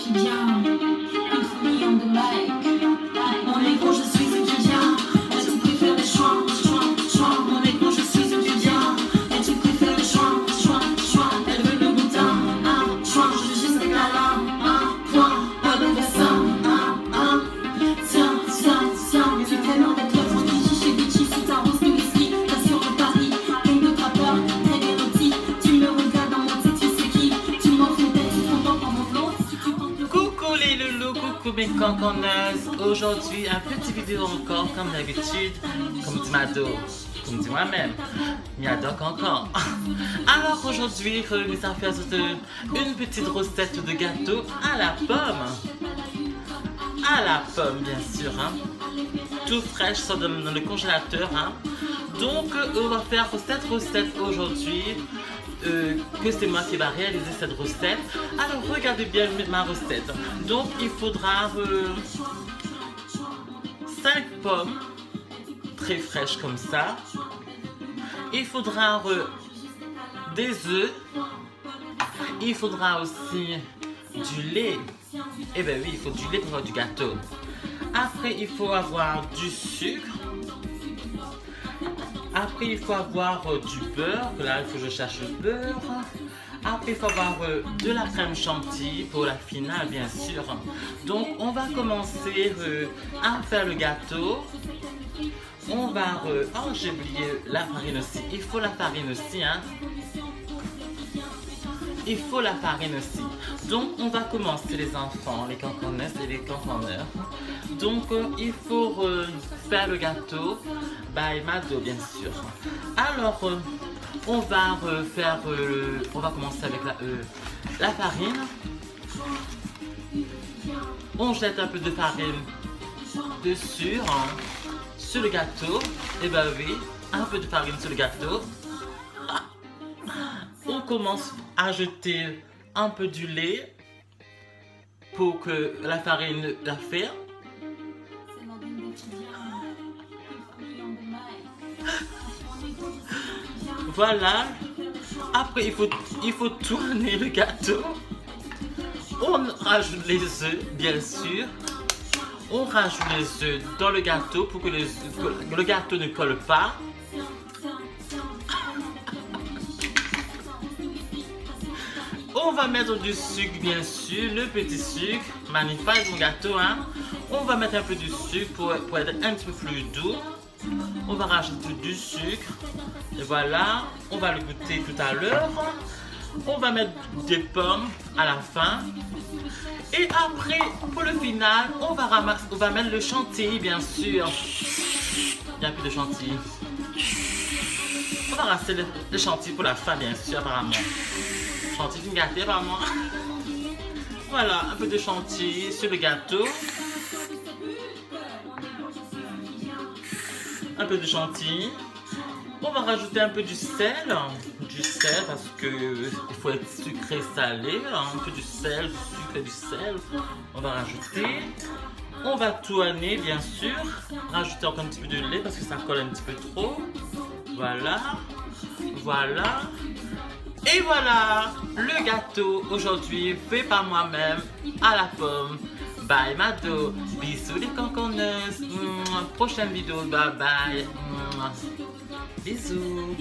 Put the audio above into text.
étudiant. It's me on the mic. Mon écho, je suis étudiant. Et tu préfères les chouans, chouans, chouans. Mon écho, je suis étudiant. Et tu préfères les chouans, chouans, chouans. Elle veut le bouton, chouan. Je suis juste la langue, point. Pas de dessin, tiens, tiens, tiens. Mais tu fais dans des clubs, on dit chez Gucci, c'est ta rose de whisky. Passion de Paris, gang de trappeurs, très érotique. Tu me regardes dans mon tête, tu sais qui. Tu m'en fous d'être, tu t'entends par mon flow. Coucou les loulous, coucou mes cancanneuses. Aujourd'hui, un petit vidéo encore, comme d'habitude, comme dit Mado, comme dit moi-même, Miado Cancan. Alors aujourd'hui, nous allons faire une petite recette de gâteau à la pomme. À la pomme, bien sûr, hein. Tout fraîche, sort dans le congélateur, hein. Donc, on va faire cette recette aujourd'hui. Que c'est moi qui va réaliser cette recette. Alors regardez bien ma recette. Donc il faudra 5 pommes très fraîches comme ça. Il faudra des œufs. Il faudra aussi du lait. Eh bien oui, il faut du lait pour faire du gâteau. Après il faut avoir du sucre. Après, il faut avoir du beurre. Là, il faut que je cherche le beurre. Après, il faut avoir de la crème chantilly pour la finale, bien sûr. Donc, on va commencer à faire le gâteau. On va... oh, j'ai oublié la farine aussi. Il faut la farine aussi, hein. Il faut la farine aussi. Donc, on va commencer les enfants, les cancanneuses et les cancanneurs. Donc, il faut faire le gâteau by Mado, bien sûr. Alors, on va on va commencer avec la farine. On jette un peu de farine dessus, hein, sur le gâteau. Et ben oui, un peu de farine sur le gâteau. On commence à jeter un peu du lait pour que la farine la fait. Voilà. Après, il faut tourner le gâteau. On rajoute les œufs, bien sûr. On rajoute les œufs dans le gâteau pour que le gâteau ne colle pas. On va mettre du sucre, bien sûr, le petit sucre. Magnifique mon gâteau, hein. On va mettre un peu de sucre pour être un petit peu plus doux. On va rajouter du sucre. Et voilà, on va le goûter tout à l'heure. On va mettre des pommes à la fin. Et après, pour le final, on va mettre le chantilly, bien sûr. Il n'y a plus de chantilly. On va rester le chantilly pour la fin, bien sûr, apparemment. Chantilly gâté, apparemment. Voilà, un peu de chantilly sur le gâteau. Un peu de chantilly. On va rajouter un peu du sel parce que il faut être sucré salé. Un peu du sel, du sucre et du sel. On va rajouter. On va tourner, bien sûr. Rajouter encore un petit peu de lait parce que ça colle un petit peu trop. Voilà. Voilà. Et voilà le gâteau aujourd'hui fait par moi-même à la pomme. Bye Mado. Bisous les cancanneuses. Prochaine vidéo. Bye bye. Bisous.